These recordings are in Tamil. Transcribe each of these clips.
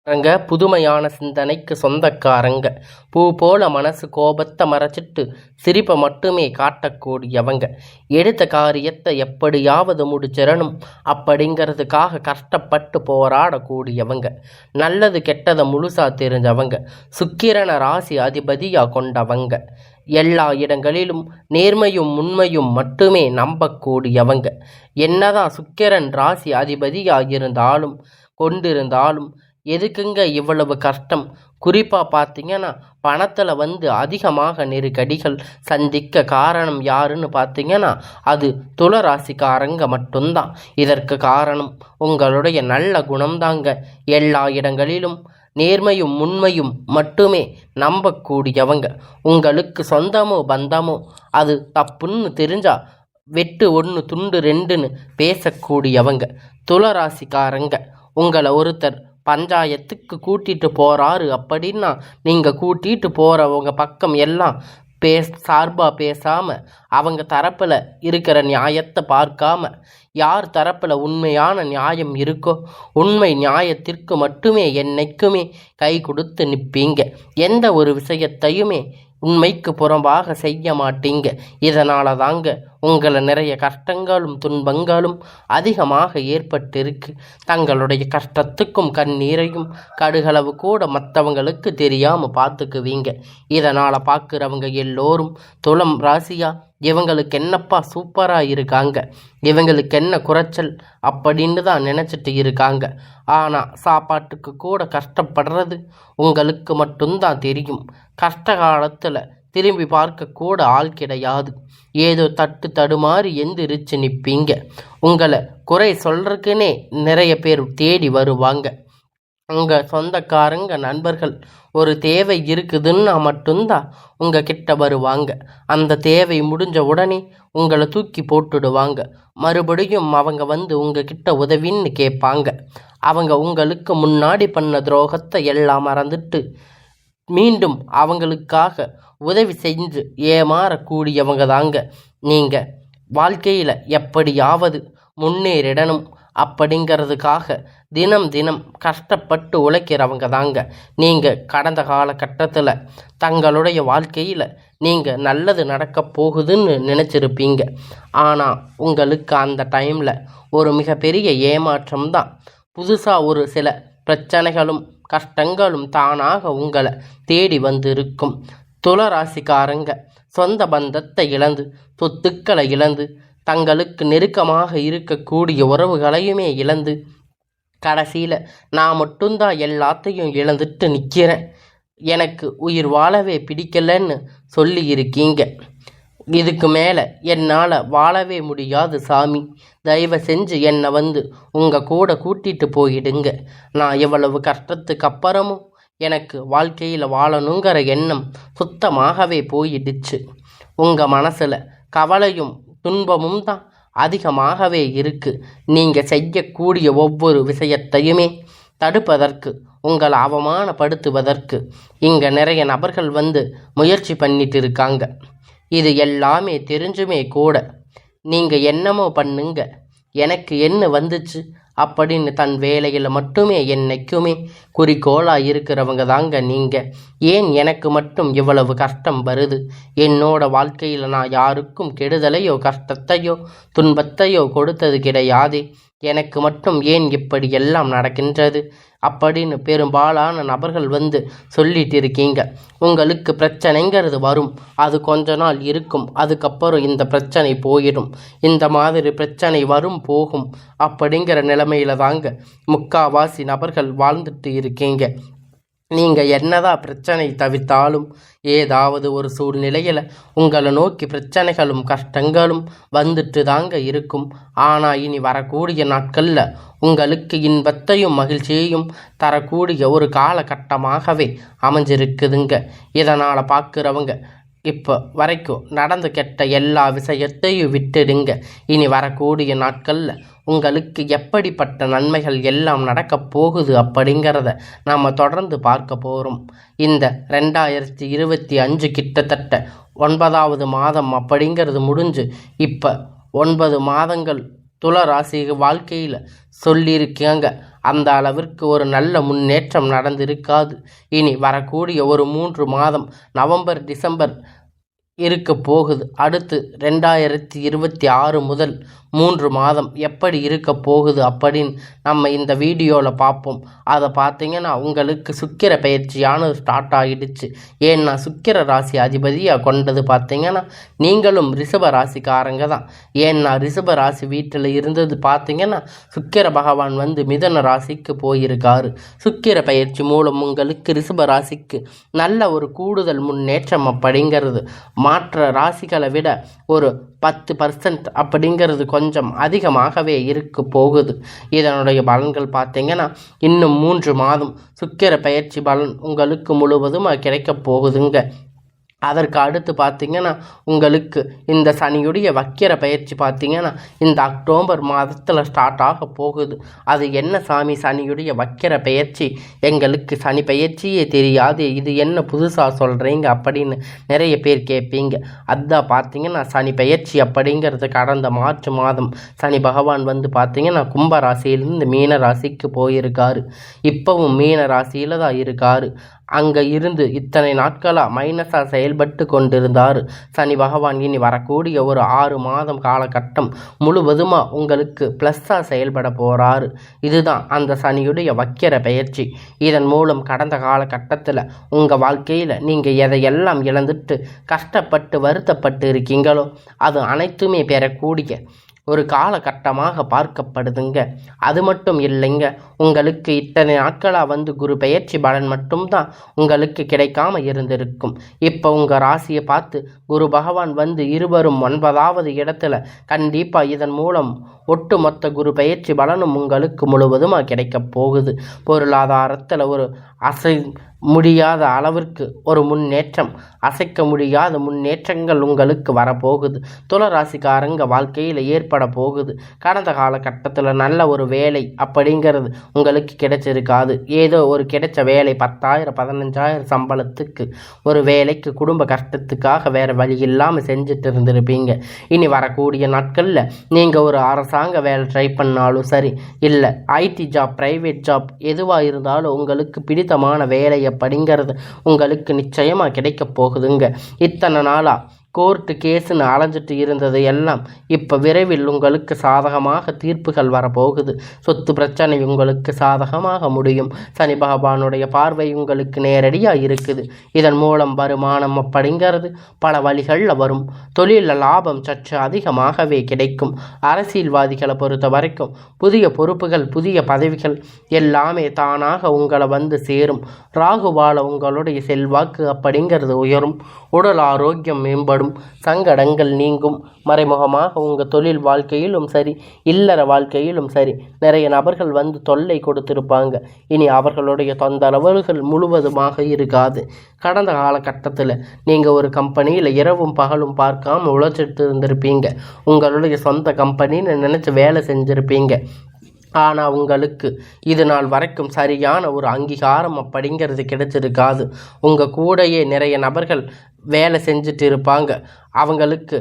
ரங்க புதுமையான சிந்தனைக்கு சொந்தக்காரங்க. பூ போல மனசு கோபத்தை மறைச்சிட்டு சிரிப்பை மட்டுமே காட்டக்கூடியவங்க. எடுத்த காரியத்தை எப்படியாவது முடிச்சிடணும் அப்படிங்கிறதுக்காக கஷ்டப்பட்டு போராடக்கூடியவங்க. நல்லது கெட்டதை முழுசா தெரிஞ்சவங்க. சுக்கிரனை ராசி அதிபதியாக கொண்டவங்க. எல்லா இடங்களிலும் நேர்மையும் உண்மையும் மட்டுமே நம்பக்கூடியவங்க. என்னதான் சுக்கிரன் ராசி அதிபதியாக இருந்தாலும் கொண்டிருந்தாலும் எதுக்குங்க இவ்வளவு கஷ்டம்? குறிப்பாக பார்த்தீங்கன்னா பணத்தில் அதிகமாக நெருக்கடிகள் சந்திக்க காரணம் யாருன்னு பார்த்தீங்கன்னா அது துளராசிக்காரங்க மட்டும்தான். இதற்கு காரணம் உங்களுடைய நல்ல குணம்தாங்க. எல்லா இடங்களிலும் நேர்மையும் உண்மையும் மட்டுமே நம்பக்கூடியவங்க. உங்களுக்கு சொந்தமோ பந்தமோ அது தப்புன்னு தெரிஞ்சா வெட்டு ஒன்று துண்டு ரெண்டுன்னு பேசக்கூடியவங்க. துளராசிக்காரங்க. உங்களை ஒருத்தர் பஞ்சாயத்துக்கு கூட்டிகிட்டு போகிறாரு அப்படின்னா நீங்கள் கூட்டிகிட்டு போகிறவங்க பக்கம் எல்லாம் சார்பாக பேசாமல் அவங்க தரப்பில் இருக்கிற நியாயத்தை பார்க்காம யார் தரப்பில் உண்மையான நியாயம் இருக்கோ உண்மை நியாயத்திற்கு மட்டுமே என்னைக்குமே கை கொடுத்து நிற்பீங்க. எந்த ஒரு விஷயத்தையுமே உண்மைக்கு புறம்பாக செய்ய மாட்டீங்க. இதனால தாங்க உங்களை நிறைய கஷ்டங்களும் துன்பங்களும் அதிகமாக ஏற்பட்டிருக்கு. தங்களுடைய கஷ்டத்துக்கும் கண்ணீரையும் கடுகளவு கூட மற்றவங்களுக்கு தெரியாமல் பார்த்துக்குவீங்க. இதனால் பார்க்குறவங்க எல்லோரும் துலம் ராசியா இவங்களுக்கு என்னப்பா சூப்பராக இருக்காங்க, இவங்களுக்கு என்ன குறைச்சல் அப்படின்னு தான் நினச்சிட்டு இருக்காங்க. ஆனால் சாப்பாட்டுக்கு கூட கஷ்டப்படுறது உங்களுக்கு மட்டும்தான் தெரியும். கஷ்ட காலத்தில் திரும்பி பார்க்க கூட ஆள் கிடையாது. ஏதோ தட்டு தடுமாறி எந்திரிச்சு நிற்பீங்க. உங்களை குறை சொல்கிறதுக்குன்னே நிறைய பேர் தேடி வருவாங்க. உங்கள் சொந்தக்காரங்க நண்பர்கள் ஒரு தேவை இருக்குதுன்னா மட்டும்தான் உங்கள் கிட்ட வருவாங்க. அந்த தேவை முடிஞ்ச உடனே உங்களை தூக்கி போட்டுடுவாங்க. மறுபடியும் அவங்க உங்கள் கிட்ட உதவின்னு கேட்பாங்க. அவங்க உங்களுக்கு முன்னாடி பண்ண துரோகத்தை எல்லாம் மறந்துட்டு மீண்டும் அவங்களுக்காக உதவி செஞ்சு ஏமாறக்கூடியவங்க தாங்க. நீங்கள் வாழ்க்கையில் எப்படியாவது முன்னேறிடணும் அப்படிங்கிறதுக்காக தினம் தினம் கஷ்டப்பட்டு உழைக்கிறவங்க தாங்க. நீங்கள் கடந்த காலகட்டத்தில் தங்களுடைய வாழ்க்கையில் நீங்கள் நல்லது நடக்க போகுதுன்னு நினச்சிருப்பீங்க. ஆனால் உங்களுக்கு அந்த டைமில் ஒரு மிகப்பெரிய ஏமாற்றம் தான். புதுசாக ஒரு சில பிரச்சனைகளும் கஷ்டங்களும் தானாக உங்களை தேடி வந்திருக்கும். துளராசிக்காரங்க சொந்த பந்தத்தை இழந்து சொத்துக்களை இழந்து தங்களுக்கு நெருக்கமாக இருக்கக்கூடிய உறவுகளையுமே இழந்து கடைசியில் நான் மட்டும்தான் எல்லாத்தையும் இழந்துட்டு நிற்கிறேன், எனக்கு உயிர் வாழவே பிடிக்கலன்னு சொல்லி இருக்கீங்க. இதுக்கு மேலே என்னால் வாழவே முடியாது சாமி, தயவு செஞ்சு என்னை உங்கள் கூட கூட்டிகிட்டு போயிடுங்க. நான் எவ்வளவு கஷ்டத்துக்கு அப்புறமும் எனக்கு வாழ்க்கையில் வாழணுங்கிற எண்ணம் சுத்தமாகவே போயிடுச்சு. உங்கள் மனசில் கவலையும் துன்பமும் தான் அதிகமாகவே இருக்குது. நீங்கள் செய்யக்கூடிய ஒவ்வொரு விஷயத்தையுமே தடுப்பதற்கு உங்களை அவமானப்படுத்துவதற்கு இங்கே நிறைய நபர்கள் முயற்சி பண்ணிட்டு இருக்காங்க. இது எல்லாமே தெரிஞ்சுமே கூட நீங்கள் என்னமோ பண்ணுங்க, எனக்கு என்ன வந்துச்சு அப்படின்னு தன் வேலையில் மட்டுமே என்னைக்குமே குறிக்கோளாக இருக்கிறவங்க தாங்க நீங்கள். ஏன் எனக்கு மட்டும் இவ்வளவு கஷ்டம் வருது? என்னோட வாழ்க்கையில் நான் யாருக்கும் கெடுதலையோ கஷ்டத்தையோ துன்பத்தையோ கொடுத்தது கிடையாது. எனக்கு மட்டும் ஏன் இப்படி எல்லாம் நடக்கின்றது அப்படின்னு பெரும்பாலான நபர்கள் சொல்லிட்டு இருக்கீங்க. உங்களுக்கு பிரச்சனைங்கிறது வரும், அது கொஞ்ச நாள் இருக்கும், அதுக்கப்புறம் இந்த பிரச்சனை போயிடும். இந்த மாதிரி பிரச்சனை வரும் போகும் அப்படிங்கிற நிலைமையில தாங்க முக்காவாசி நபர்கள் வாழ்ந்துட்டு இருக்கீங்க. நீங்கள் என்னதான் பிரச்சனை தவிர்த்தாலும் ஏதாவது ஒரு சூழ்நிலையில் உங்களை நோக்கி பிரச்சனைகளும் கஷ்டங்களும் வந்துட்டு தாங்க இருக்கும். ஆனால் இனி வரக்கூடிய நாட்களில் உங்களுக்கு இன்பத்தையும் மகிழ்ச்சியையும் தரக்கூடிய ஒரு காலகட்டமாகவே அமைஞ்சிருக்குதுங்க. இதனால் பார்க்குறவங்க இப்போ வரைக்கும் நடந்து கெட்ட எல்லா விஷயத்தையும் விட்டுடுங்க. இனி வரக்கூடிய நாட்களில் உங்களுக்கு எப்படிப்பட்ட நன்மைகள் எல்லாம் நடக்கப் போகுது அப்படிங்கிறத நாம் தொடர்ந்து பார்க்க போகிறோம். இந்த 2025 கிட்டத்தட்ட 9வது மாதம் அப்படிங்கிறது முடிஞ்சு இப்போ 9 மாதங்கள் துலா ராசி வாழ்க்கையில் சொல்லியிருக்காங்க. அந்த அளவிற்கு ஒரு நல்ல முன்னேற்றம் நடந்திருக்காது. இனி வரக்கூடிய ஒரு 3 மாதம் நவம்பர் டிசம்பர் இருக்க போகுது. அடுத்து 2026 முதல் 3 மாதம் எப்படி இருக்க போகுது அப்படின்னு நம்ம இந்த வீடியோவில் பார்ப்போம். அதை பார்த்தீங்கன்னா உங்களுக்கு சுக்கிர பயிற்சியானது ஸ்டார்ட் ஆகிடுச்சு. ஏன்னா சுக்கிர ராசி அதிபதியாக கொண்டது பார்த்தீங்கன்னா நீங்களும் ரிஷப ராசிக்காரங்க தான். ஏன்னா ரிஷப ராசி வீட்டில் இருந்தது பார்த்தீங்கன்னா சுக்கிர பகவான் வந்து மிதுன ராசிக்கு போயிருக்காரு. சுக்கிர பயிற்சி மூலம் உங்களுக்கு ரிஷப ராசிக்கு நல்ல ஒரு கூடுதல் முன்னேற்றம் அப்படிங்கிறது மற்ற ராசிகளை விட ஒரு 10% அப்படிங்கிறது கொஞ்சம் அதிகமாகவே இருக்க போகுது. இதனுடைய பலன்கள் பார்த்தீங்கன்னா இன்னும் 3 மாதம் சுக்கிர பயிற்சி பலன் உங்களுக்கு முழுவதும் கிடைக்க போகுதுங்க. அதற்கு அடுத்து பார்த்திங்கன்னா உங்களுக்கு இந்த சனியுடைய வக்கிர பயிற்சி பார்த்திங்கன்னா இந்த அக்டோபர் மாதத்தில் ஸ்டார்ட் ஆக போகுது. அது என்ன சாமி சனியுடைய வக்கிர பயிற்சி, எங்களுக்கு சனி பயிற்சியே தெரியாது, இது என்ன புதுசாக சொல்கிறீங்க அப்படின்னு நிறைய பேர் கேட்பீங்க. அதுதான் பார்த்திங்கன்னா சனி பயிற்சி அப்படிங்கிறது கடந்த மார்ச் மாதம் சனி பகவான் வந்து பார்த்திங்கன்னா கும்ப ராசியிலிருந்து மீன ராசிக்கு போயிருக்காரு. இப்போவும் மீன ராசியில் தான் இருக்காரு. அங்கே இருந்து இத்தனை நாட்களாக மைனஸாக செயல்பட்டு கொண்டிருந்தார் சனி பகவான். இனி வரக்கூடிய ஒரு 6 மாதம் காலகட்டம் முழுவதுமாக உங்களுக்கு ப்ளஸ்ஸாக செயல்பட போகிறாரு. இதுதான் அந்த சனியுடைய வக்கிர பயிற்சி. இதன் மூலம் கடந்த காலகட்டத்தில் உங்கள் வாழ்க்கையில் நீங்கள் எதையெல்லாம் இழந்துட்டு கஷ்டப்பட்டு வருத்தப்பட்டு இருக்கீங்களோ அது அனைத்துமே பெறக்கூடிய ஒரு காலகட்டமாக பார்க்கப்படுதுங்க. அது மட்டும் இல்லைங்க, உங்களுக்கு இத்தனை நாட்களாக வந்து குரு பெயர்ச்சி பலன் மட்டும்தான் உங்களுக்கு கிடைக்காம இருந்திருக்கும். இப்போ உங்கள் ராசியை பார்த்து குரு பகவான் வந்து இருவரும் 9வது இடத்துல கண்டிப்பாக இதன் மூலம் ஒட்டுமொத்த குரு பெயர்ச்சி பலனும் உங்களுக்கு முழுவதுமாக கிடைக்க போகுது. பொருளாதாரத்தில் ஒரு முடியாத அளவிற்கு ஒரு முன்னேற்றம், அசைக்க முடியாத முன்னேற்றங்கள் உங்களுக்கு வரப்போகுது. துளராசிக்காரங்க வாழ்க்கையில் ஏற்பட போகுது. கடந்த காலகட்டத்தில் நல்ல ஒரு வேலை அப்படிங்கிறது உங்களுக்கு கிடைச்சிருக்காது. ஏதோ ஒரு கிடைச்ச வேலை 10,000 15,000 சம்பளத்துக்கு ஒரு வேலைக்கு குடும்ப கஷ்டத்துக்காக வேறு வழி இல்லாமல் செஞ்சுட்டு இருந்திருப்பீங்க. இனி வரக்கூடிய நாட்களில் நீங்கள் ஒரு அரசாங்க வேலை ட்ரை பண்ணாலும் சரி, இல்லை ஐடி ஜாப் ப்ரைவேட் ஜாப் எதுவாக இருந்தாலும் உங்களுக்கு பிடித்தமான வேலை அப்படிங்கிறது உங்களுக்கு நிச்சயமாக கிடைக்க போகுதுங்க. இத்தனை நாளாக கோர்ட்டு கேஸுன்னு அலைஞ்சிட்டு இருந்தது எல்லாம் இப்போ விரைவில் உங்களுக்கு சாதகமாக தீர்ப்புகள் வரப்போகுது. சொத்து பிரச்சனை உங்களுக்கு சாதகமாக முடியும். சனி பகவானுடைய பார்வை உங்களுக்கு நேரடியாக இருக்குது. இதன் மூலம் வருமானம் அப்படிங்கிறது பல வழிகளில் வரும். தொழிலில் லாபம் சற்று அதிகமாகவே கிடைக்கும். அரசியல்வாதிகளை பொறுத்த வரைக்கும் புதிய பொறுப்புகள் புதிய பதவிகள் எல்லாமே தானாக உங்களை வந்து சேரும். ராகுவால உங்களுடைய செல்வாக்கு அப்படிங்கிறது உயரும். உடல் ஆரோக்கியம் மேம்படும். சங்கடங்கள் நீங்கும். மறைமுகமாக உங்கள் தொழில் வாழ்க்கையிலும் சரி இல்லற வாழ்க்கையிலும் சரி நிறைய நபர்கள் வந்து தொல்லை கொடுத்திருப்பாங்க. இனி அவர்களுடைய தொந்தரவுகள் முழுவதுமாக இருக்காது. கடந்த காலகட்டத்தில் நீங்கள் ஒரு கம்பெனியில் இரவும் பகலும் பார்க்காம உழைச்சிட்டு இருந்திருப்பீங்க. உங்களுடைய சொந்த கம்பெனின்னு நினச்சி வேலை செஞ்சுருப்பீங்க. ஆனால் உங்களுக்கு இது நாள் வரைக்கும் சரியான ஒரு அங்கீகாரம் அப்படிங்கிறது கிடைச்சிருக்காது. உங்கள் கூடையே நிறைய நபர்கள் வேலை செஞ்சுட்டு இருப்பாங்க. அவங்களுக்கு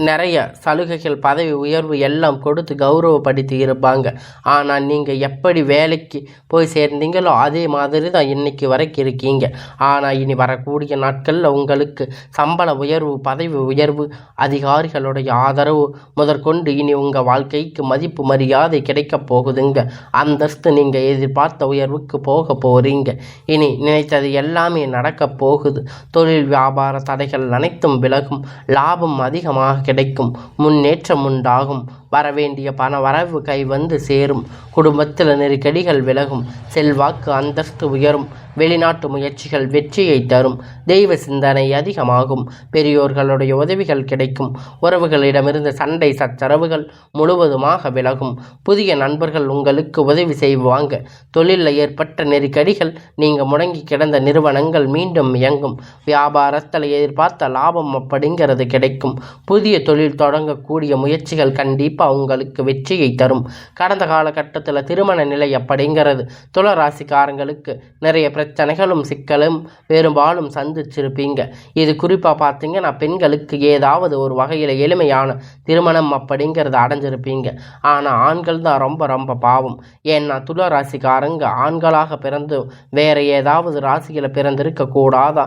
நிறைய சலுகைகள் பதவி உயர்வு எல்லாம் கொடுத்து கௌரவப்படுத்தி இருப்பாங்க. ஆனால் நீங்கள் எப்படி வேலைக்கு போய் சேர்ந்தீங்களோ அதே மாதிரி தான் இன்றைக்கி வரைக்கும் இருக்கீங்க. ஆனால் இனி வரக்கூடிய நாட்களில் உங்களுக்கு சம்பள உயர்வு பதவி உயர்வு அதிகாரிகளுடைய ஆதரவு முதற்கொண்டு இனி உங்கள் வாழ்க்கைக்கு மதிப்பு மரியாதை கிடைக்க போகுதுங்க. அந்தஸ்து நீங்கள் எதிர்பார்த்த உயர்வுக்கு போக போகிறீங்க. இனி நினைத்தது எல்லாமே நடக்க போகுது. தொழில் வியாபார தடைகள் அனைத்தும் விலகும். லாபம் அதிகமாக கிடைக்கும். முன்னேற்றம் உண்டாகும். வரவேண்டிய பண வரவு கை வந்து சேரும். குடும்பத்தில் நெருக்கடிகள் விலகும். செல்வாக்கு அந்தஸ்து உயரும். வெளிநாட்டு முயற்சிகள் வெற்றியை தரும். தெய்வ சிந்தனை அதிகமாகும். பெரியோர்களுடைய உதவிகள் கிடைக்கும். உறவுகளிடமிருந்து சண்டை சச்சரவுகள் முழுவதுமாக விலகும். புதிய நண்பர்கள் உங்களுக்கு உதவி செய்வாங்க. தொழிலில் ஏற்பட்ட நெருக்கடிகள் நீங்கள் முடங்கி கிடந்த நிறுவனங்கள் மீண்டும் இயங்கும். வியாபாரத்தில் எதிர்பார்த்த லாபம் அப்படிங்கிறது கிடைக்கும். புதிய தொழில் தொடங்கக்கூடிய முயற்சிகள் கண்டிப்பாக கண்டிப்பாக உங்களுக்கு வெற்றியை தரும். கடந்த காலகட்டத்தில் திருமண நிலை அப்படிங்கிறது துளாராசிக்காரங்களுக்கு நிறைய பிரச்சனைகளும் சிக்கலும் பெரும்பாலும் சந்திச்சிருப்பீங்க. இது குறிப்பாக பார்த்தீங்கன்னா பெண்களுக்கு ஏதாவது ஒரு வகையில் எளிமையான திருமணம் அப்படிங்கிறது அடைஞ்சிருப்பீங்க. ஆனால் ஆண்கள் தான் ரொம்ப ரொம்ப பாவம். ஏன்னா துளாராசிக்காரங்க ஆண்களாக பிறந்து வேற ஏதாவது ராசியில் பிறந்திருக்க கூடாதா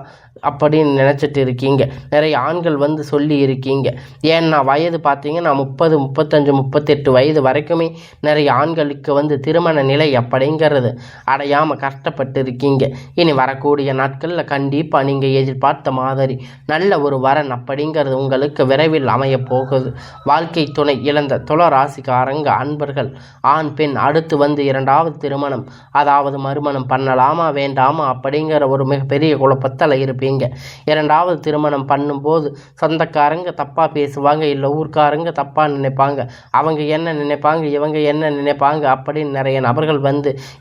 அப்படின்னு நினச்சிட்டு இருக்கீங்க. நிறைய ஆண்கள் சொல்லி இருக்கீங்க. ஏன்னா வயது பார்த்தீங்கன்னா 30, 35, 38 வயது வரைக்குமே நிறைய ஆண்களுக்கு திருமண நிலை அப்படிங்கிறது அடையாமல் கஷ்டப்பட்டு இருக்கீங்க. இனி வரக்கூடிய நாட்களில் கண்டிப்பாக நீங்கள் எதிர்பார்த்த மாதிரி நல்ல ஒரு வரன் அப்படிங்கிறது உங்களுக்கு விரைவில் அமைய போகுது. வாழ்க்கை துணை இழந்த துளாராசிக்காரங்க அன்பர்கள் ஆண் பெண் அடுத்து இரண்டாவது திருமணம் அதாவது மறுமணம் பண்ணலாமா வேண்டாமா அப்படிங்கிற ஒரு மிகப்பெரிய குழப்பத்தில் இருப்பீங்க. இரண்டாவது திருமணம் பண்ணும்போது சொந்தக்காரங்க தப்பாக பேசுவாங்க, இல்லை ஊர்க்காரங்க தப்பாக நினைப்பாங்க, அவங்க என்ன நினைப்பாங்க இவங்க என்ன நினைப்பாங்க அப்படின்னு நிறைய நபர்கள்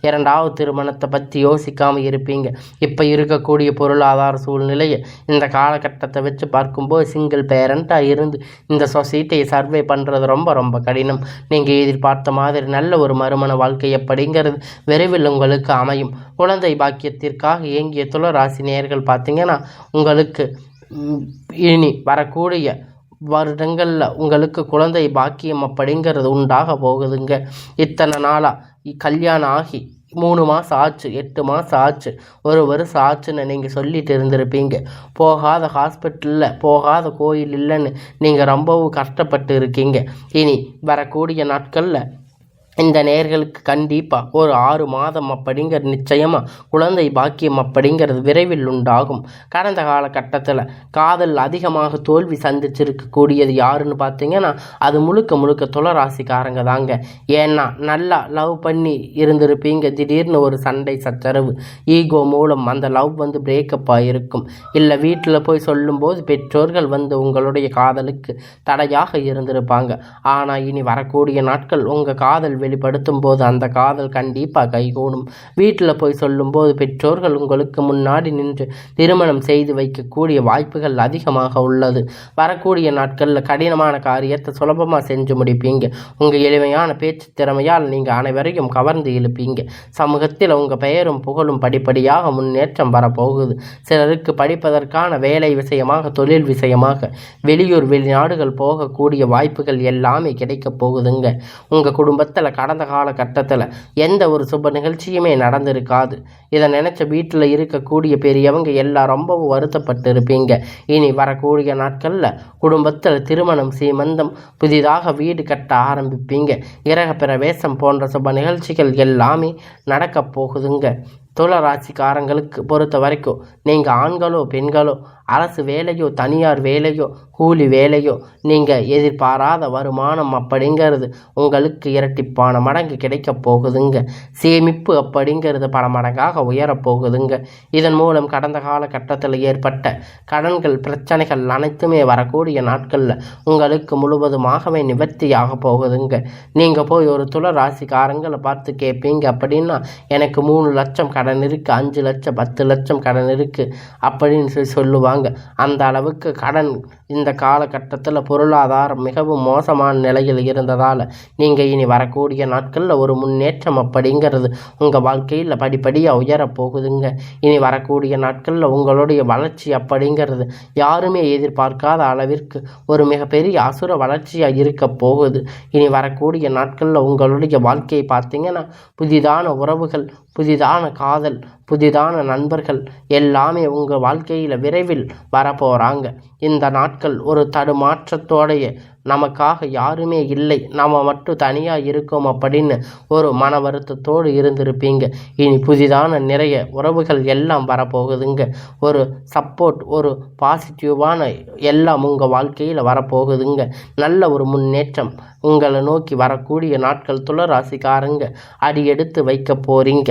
இரண்டாவது திருமணத்தை பற்றி யோசிக்காமல் இருப்பீங்க. இப்போ இருக்கக்கூடிய பொருளாதார சூழ்நிலையை இந்த காலகட்டத்தை வச்சு பார்க்கும்போது சிங்கிள் பேரண்ட்டாக இருந்து இந்த சொசைட்டியை சர்வே பண்ணுறது ரொம்ப ரொம்ப கடினம். நீங்கள் எதிர்பார்த்த மாதிரி நல்ல ஒரு மறுமண வாழ்க்கை அப்படிங்கிறது விரைவில் உங்களுக்கு அமையும். குழந்தை பாக்கியத்திற்காக இயங்கிய துளாராசி நேயர்கள் பார்த்தீங்கன்னா உங்களுக்கு இனி வரக்கூடிய வருடங்களில் உங்களுக்கு குழந்தை பாக்கியம் அப்படிங்கிறது உண்டாக போகுதுங்க. இத்தனை நாளாக கல்யாணம் ஆகி 3 மாதம் ஆச்சு, 8 மாதம் ஆச்சு, 1 வருஷம் ஆச்சுன்னு நீங்கள் சொல்லிட்டு இருந்திருப்பீங்க. போகாத ஹாஸ்பிட்டலில் போகாத கோயில் இல்லைன்னு நீங்கள் ரொம்பவும் கஷ்டப்பட்டு இருக்கீங்க. இனி வரக்கூடிய நாட்களில் இந்த நேயர்களுக்கு கண்டிப்பாக ஒரு 6 மாதம் அப்படிங்கிறது நிச்சயமாக குழந்தை பாக்கியம் அப்படிங்கிறது விரைவில் உண்டாகும். கடந்த காலகட்டத்தில் காதல் அதிகமாக தோல்வி சந்திச்சிருக்கக்கூடியது யாருன்னு பார்த்தீங்கன்னா அது முழுக்க துளாராசிக்காரங்க தாங்க. ஏன்னா நல்லா லவ் பண்ணி இருந்திருப்பீங்க. திடீர்னு ஒரு சண்டை சச்சரவு ஈகோ மூலம் அந்த லவ் பிரேக்கப் ஆகிருக்கும். இல்லை வீட்டில் போய் சொல்லும்போது பெற்றோர்கள் உங்களுடைய காதலுக்கு தடையாக இருந்திருப்பாங்க. ஆனால் இனி வரக்கூடிய நாட்கள் உங்கள் காதல் வெளிப்படுத்தும் போது அந்த காதல் கண்டிப்பாக கைகூடும். வீட்டில் போய் சொல்லும்போது பெற்றோர்கள் உங்களுக்கு முன்னாடி நின்று திருமணம் செய்து வைக்கக்கூடிய வாய்ப்புகள் அதிகமாக உள்ளது. வரக்கூடிய நாட்களில் கடினமான காரியத்தை சுலபமாக செஞ்சு முடிப்பீங்க. உங்கள் எளிமையான பேச்சு திறமையால் நீங்கள் அனைவரையும் கவர்ந்து இழுப்பீங்க. சமூகத்தில் உங்கள் பெயரும் புகழும் படிப்படியாக முன்னேற்றம் வரப்போகுது. சிலருக்கு படிப்பதற்கான வேலை விஷயமாக தொழில் விஷயமாக வெளியூர் வெளிநாடுகள் போகக்கூடிய வாய்ப்புகள் எல்லாமே கிடைக்க போகுதுங்க. உங்கள் குடும்பத்தில் கடந்த காலகட்டத்தில் எந்த ஒரு சுப நிகழ்ச்சியுமே நடந்திருக்காது. இதை நினச்ச வீட்டில் இருக்கக்கூடிய பெரியவங்க எல்லாம் ரொம்பவும் வருத்தப்பட்டு இருப்பீங்க. இனி வரக்கூடிய நாட்களில் குடும்பத்தில் திருமணம் சீமந்தம் புதிதாக வீடு கட்ட ஆரம்பிப்பீங்க. கிரக பிரவேசம் போன்ற சுப நிகழ்ச்சிகள் எல்லாமே நடக்க போகுதுங்க. துளாராசிக்காரங்களுக்கு பொறுத்த வரைக்கும் நீங்கள் ஆண்களோ பெண்களோ அரசு வேலையோ தனியார் வேலையோ கூலி வேலையோ நீங்கள் எதிர்பாராத வருமானம் அப்படிங்கிறது உங்களுக்கு இரட்டிப்பான மடங்கு கிடைக்க போகுதுங்க. சேமிப்பு அப்படிங்கிறது பல மடங்காக உயரப்போகுதுங்க. இதன் மூலம் கடந்த காலகட்டத்தில் ஏற்பட்ட கடன்கள் பிரச்சனைகள் அனைத்துமே வரக்கூடிய நாட்களில் உங்களுக்கு முழுவதுமாகவே நிவர்த்தியாக போகுதுங்க. நீங்கள் போய் ஒரு துளாராசிக்காரங்களை பார்த்து கேட்பீங்க அப்படின்னா எனக்கு 3 லட்சம் கடன் இருக்குது, 5 லட்சம் 10 லட்சம் கடன் இருக்குது அப்படின்னு சொல்லுவாங்க. அந்த அளவுக்கு கடன் இந்த காலகட்டத்தில் பொருளாதாரம் மிகவும் மோசமான நிலையில் இருந்ததால் நீங்கள் இனி வரக்கூடிய நாட்களில் ஒரு முன்னேற்றம் அப்படிங்கிறது உங்கள் வாழ்க்கையில் படிப்படியாக உயரப்போகுதுங்க. இனி வரக்கூடிய நாட்களில் உங்களுடைய வளர்ச்சி அப்படிங்கிறது யாருமே எதிர்பார்க்காத அளவிற்கு ஒரு மிகப்பெரிய அசுர வளர்ச்சியாக இருக்க போகுது. இனி வரக்கூடிய நாட்களில் உங்களுடைய வாழ்க்கையை பார்த்தீங்கன்னா புதிதான உறவுகள், புதிதான காதல், புதிதான நண்பர்கள் எல்லாமே உங்கள் வாழ்க்கையில் விரைவில் வரப்போகிறாங்க. இந்த நாட்கள் ஒரு தடுமாற்றத்தோடைய நமக்காக யாருமே இல்லை, நம்ம மட்டும் தனியாக இருக்கோம் அப்படின்னு ஒரு மன வருத்தத்தோடு இருந்திருப்பீங்க. இனி புதிதான நிறைய உறவுகள் எல்லாம் வரப்போகுதுங்க. ஒரு சப்போர்ட், ஒரு பாசிட்டிவான எல்லாம் உங்கள் வாழ்க்கையில் வரப்போகுதுங்க. நல்ல ஒரு முன்னேற்றம் உங்களை நோக்கி வரக்கூடிய நாட்கள் துளாராசிக்காரங்க அடி எடுத்து வைக்க போகிறீங்க.